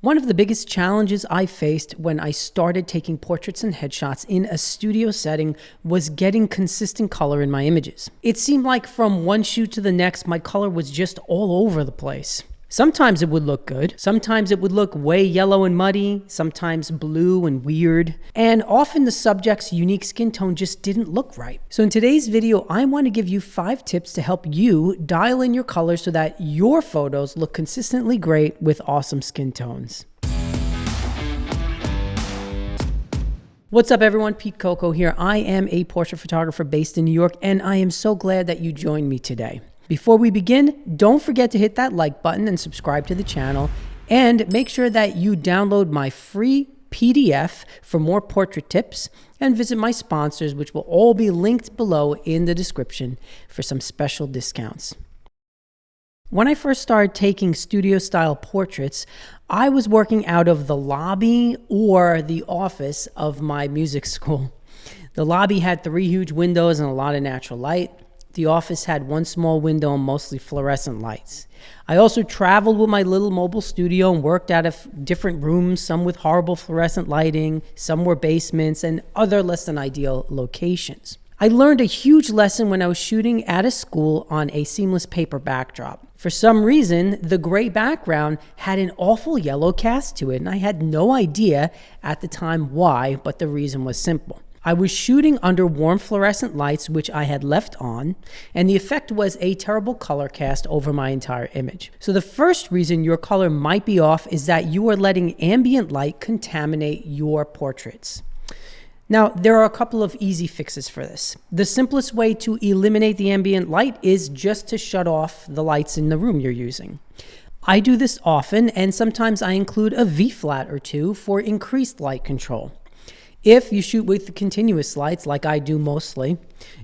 One of the biggest challenges I faced when I started taking portraits and headshots in a studio setting was getting consistent color in my images. It seemed like from one shoot to the next, my color was just all over the place. Sometimes it would look good, sometimes it would look way yellow and muddy, sometimes blue and weird, and often the subject's unique skin tone just didn't look right. So in today's video, I want to give you 5 tips to help you dial in your colors so that your photos look consistently great with awesome skin tones. What's up everyone, Pete Coco here. I am a portrait photographer based in New York, and I am so glad that you joined me today. Before we begin, don't forget to hit that like button and subscribe to the channel, and make sure that you download my free PDF for more portrait tips and visit my sponsors, which will all be linked below in the description for some special discounts. When I first started taking studio style portraits, I was working out of the lobby or the office of my music school. The lobby had 3 huge windows and a lot of natural light. The office had 1 small window and mostly fluorescent lights. I also traveled with my little mobile studio and worked out of different rooms, some with horrible fluorescent lighting, some were basements, and other less than ideal locations. I learned a huge lesson when I was shooting at a school on a seamless paper backdrop. For some reason, the gray background had an awful yellow cast to it, and I had no idea at the time why, but the reason was simple. I was shooting under warm fluorescent lights, which I had left on, and the effect was a terrible color cast over my entire image. So the first reason your color might be off is that you are letting ambient light contaminate your portraits. Now, there are a couple of easy fixes for this. The simplest way to eliminate the ambient light is just to shut off the lights in the room you're using. I do this often, and sometimes I include a V-flat or 2 for increased light control. If you shoot with continuous lights, like I do mostly,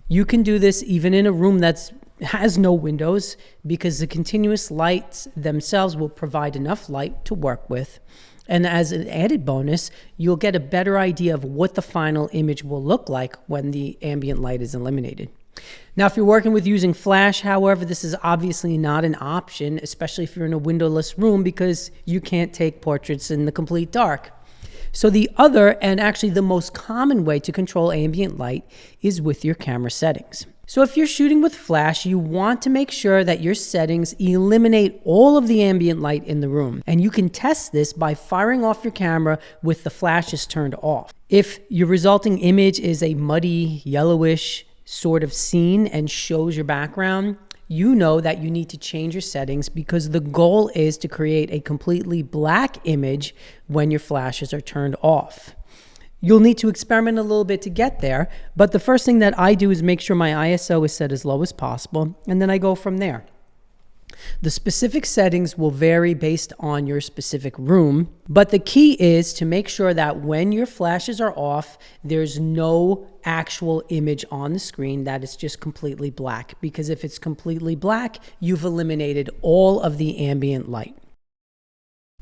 you can do this even in a room that has no windows, because the continuous lights themselves will provide enough light to work with. And as an added bonus, you'll get a better idea of what the final image will look like when the ambient light is eliminated. Now, if you're working with using flash, however, this is obviously not an option, especially if you're in a windowless room, because you can't take portraits in the complete dark. So the other, and actually the most common way to control ambient light is with your camera settings. So if you're shooting with flash, you want to make sure that your settings eliminate all of the ambient light in the room. And you can test this by firing off your camera with the flashes turned off. If your resulting image is a muddy, yellowish sort of scene and shows your background, you know that you need to change your settings, because the goal is to create a completely black image when your flashes are turned off. You'll need to experiment a little bit to get there, but the first thing that I do is make sure my ISO is set as low as possible, and then I go from there. The specific settings will vary based on your specific room, but the key is to make sure that when your flashes are off, there's no actual image on the screen, that it's just completely black, because if it's completely black, you've eliminated all of the ambient light.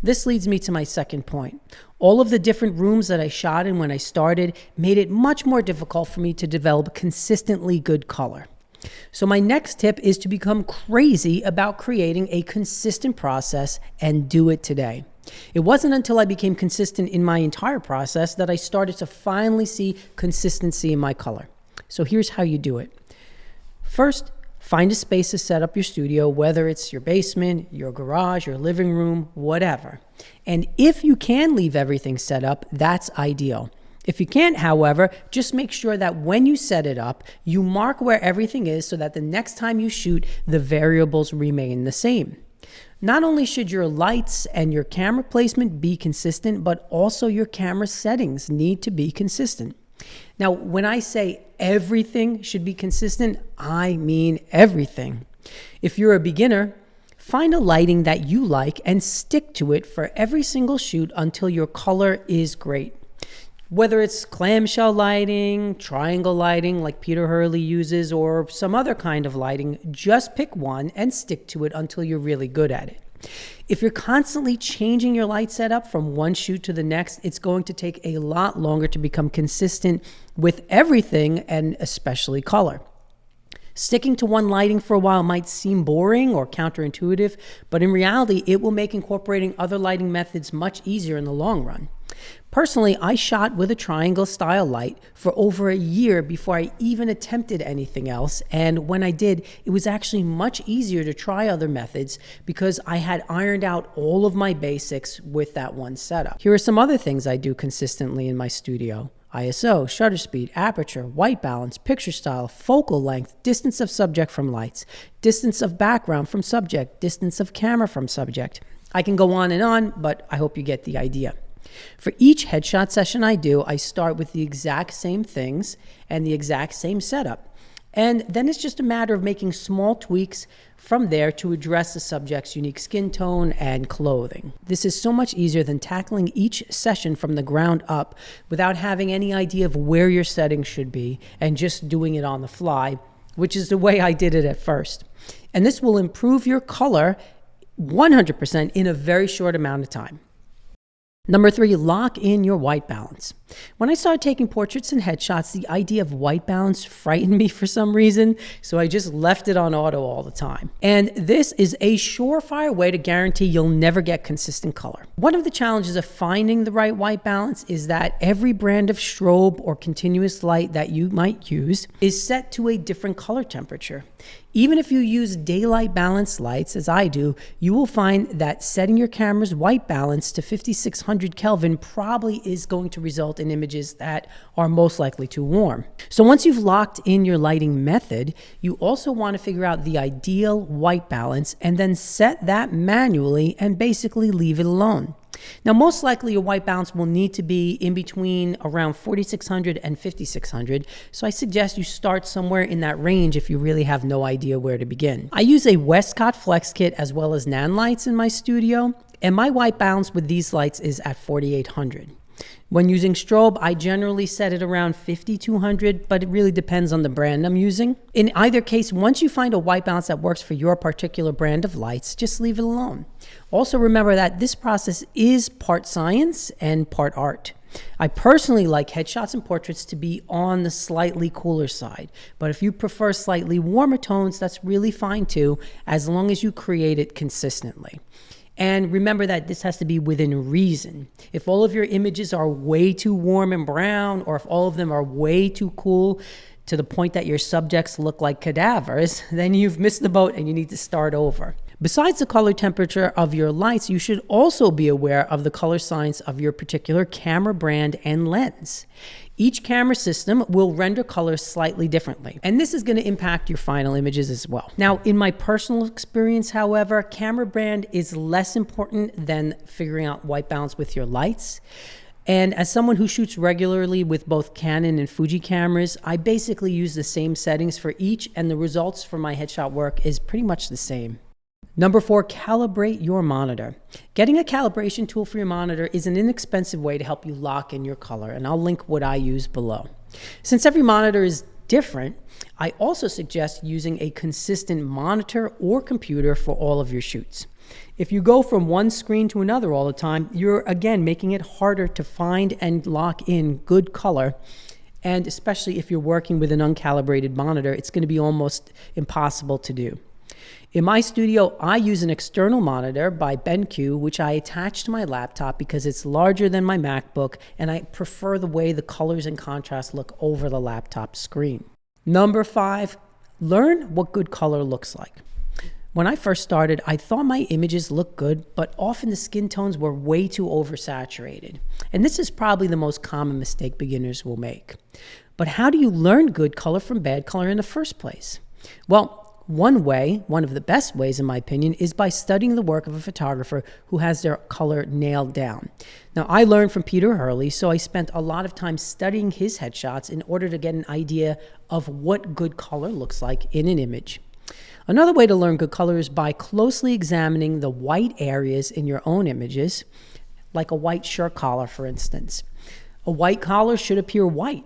This leads me to my second point. All of the different rooms that I shot in when I started made it much more difficult for me to develop consistently good color. So my next tip is to become crazy about creating a consistent process, and do it today. It wasn't until I became consistent in my entire process that I started to finally see consistency in my color. So here's how you do it. First, find a space to set up your studio, whether it's your basement, your garage, your living room, whatever. And if you can leave everything set up, that's ideal. If you can't, however, just make sure that when you set it up, you mark where everything is so that the next time you shoot, the variables remain the same. Not only should your lights and your camera placement be consistent, but also your camera settings need to be consistent. Now, when I say everything should be consistent, I mean everything. If you're a beginner, find a lighting that you like and stick to it for every single shoot until your color is great. Whether it's clamshell lighting, triangle lighting like Peter Hurley uses, or some other kind of lighting, just pick one and stick to it until you're really good at it. If you're constantly changing your light setup from one shoot to the next, it's going to take a lot longer to become consistent with everything, and especially color. Sticking to one lighting for a while might seem boring or counterintuitive, but in reality, it will make incorporating other lighting methods much easier in the long run. Personally, I shot with a triangle style light for over a year before I even attempted anything else, and when I did, it was actually much easier to try other methods because I had ironed out all of my basics with that one setup. Here are some other things I do consistently in my studio: ISO, shutter speed, aperture, white balance, picture style, focal length, distance of subject from lights, distance of background from subject, distance of camera from subject. I can go on and on, but I hope you get the idea. For each headshot session I do, I start with the exact same things and the exact same setup. And then it's just a matter of making small tweaks from there to address the subject's unique skin tone and clothing. This is so much easier than tackling each session from the ground up without having any idea of where your settings should be and just doing it on the fly, which is the way I did it at first. And this will improve your color 100% in a very short amount of time. Number 3, lock in your white balance. When I started taking portraits and headshots, the idea of white balance frightened me for some reason, so I just left it on auto all the time. And this is a surefire way to guarantee you'll never get consistent color. One of the challenges of finding the right white balance is that every brand of strobe or continuous light that you might use is set to a different color temperature. Even if you use daylight balance lights, as I do, you will find that setting your camera's white balance to 5600 Kelvin probably is going to result in images that are most likely too warm. So once you've locked in your lighting method, you also want to figure out the ideal white balance and then set that manually and basically leave it alone. Now, most likely your white balance will need to be in between around 4600 and 5600, so I suggest you start somewhere in that range if you really have no idea where to begin. I use a Westcott Flex kit as well as Nan lights in my studio, and my white balance with these lights is at 4800. When using strobe, I generally set it around 5200, but it really depends on the brand I'm using. In either case, once you find a white balance that works for your particular brand of lights, just leave it alone. Also remember that this process is part science and part art. I personally like headshots and portraits to be on the slightly cooler side, but if you prefer slightly warmer tones, that's really fine too, as long as you create it consistently. And remember that this has to be within reason. If all of your images are way too warm and brown, or if all of them are way too cool to the point that your subjects look like cadavers, then you've missed the boat and you need to start over. Besides the color temperature of your lights, you should also be aware of the color science of your particular camera brand and lens. Each camera system will render color slightly differently, and this is going to impact your final images as well. Now, in my personal experience, however, camera brand is less important than figuring out white balance with your lights. And as someone who shoots regularly with both Canon and Fuji cameras, I basically use the same settings for each, and the results for my headshot work is pretty much the same. Number 4, calibrate your monitor. Getting a calibration tool for your monitor is an inexpensive way to help you lock in your color, and I'll link what I use below. Since every monitor is different, I also suggest using a consistent monitor or computer for all of your shoots. If you go from one screen to another all the time, you're again making it harder to find and lock in good color. And especially if you're working with an uncalibrated monitor, it's going to be almost impossible to do. In my studio, I use an external monitor by BenQ, which I attach to my laptop because it's larger than my MacBook, and I prefer the way the colors and contrast look over the laptop screen. Number 5, learn what good color looks like. When I first started, I thought my images looked good, but often the skin tones were way too oversaturated. And this is probably the most common mistake beginners will make. But how do you learn good color from bad color in the first place? Well, one of the best ways in my opinion, is by studying the work of a photographer who has their color nailed down. Now, I learned from Peter Hurley, so I spent a lot of time studying his headshots in order to get an idea of what good color looks like in an image. Another way to learn good color is by closely examining the white areas in your own images, like a white shirt collar, for instance. A white collar should appear white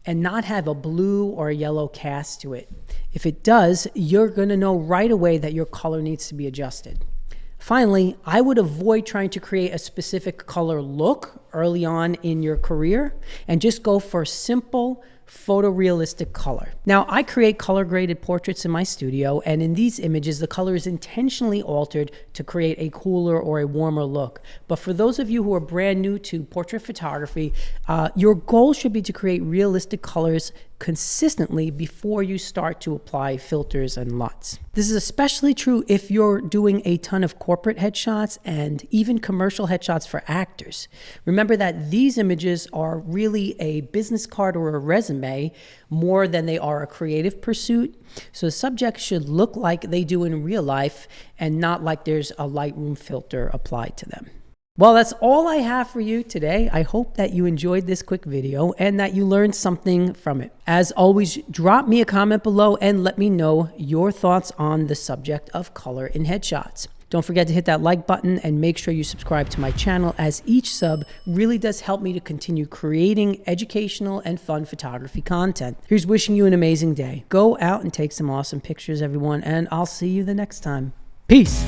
and not have a blue or a yellow cast to it. If it does, you're going to know right away that your color needs to be adjusted. Finally, I would avoid trying to create a specific color look early on in your career and just go for simple, photorealistic color. Now, I create color graded portraits in my studio, and in these images, the color is intentionally altered to create a cooler or a warmer look. But for those of you who are brand new to portrait photography, your goal should be to create realistic colors consistently before you start to apply filters and LUTs. This is especially true if you're doing a ton of corporate headshots and even commercial headshots for actors. Remember that these images are really a business card or a resume more than they are a creative pursuit. So the subjects should look like they do in real life and not like there's a Lightroom filter applied to them. Well, that's all I have for you today. I hope that you enjoyed this quick video and that you learned something from it. As always, drop me a comment below and let me know your thoughts on the subject of color in headshots. Don't forget to hit that like button and make sure you subscribe to my channel, as each sub really does help me to continue creating educational and fun photography content. Here's wishing you an amazing day. Go out and take some awesome pictures, everyone, and I'll see you the next time. Peace.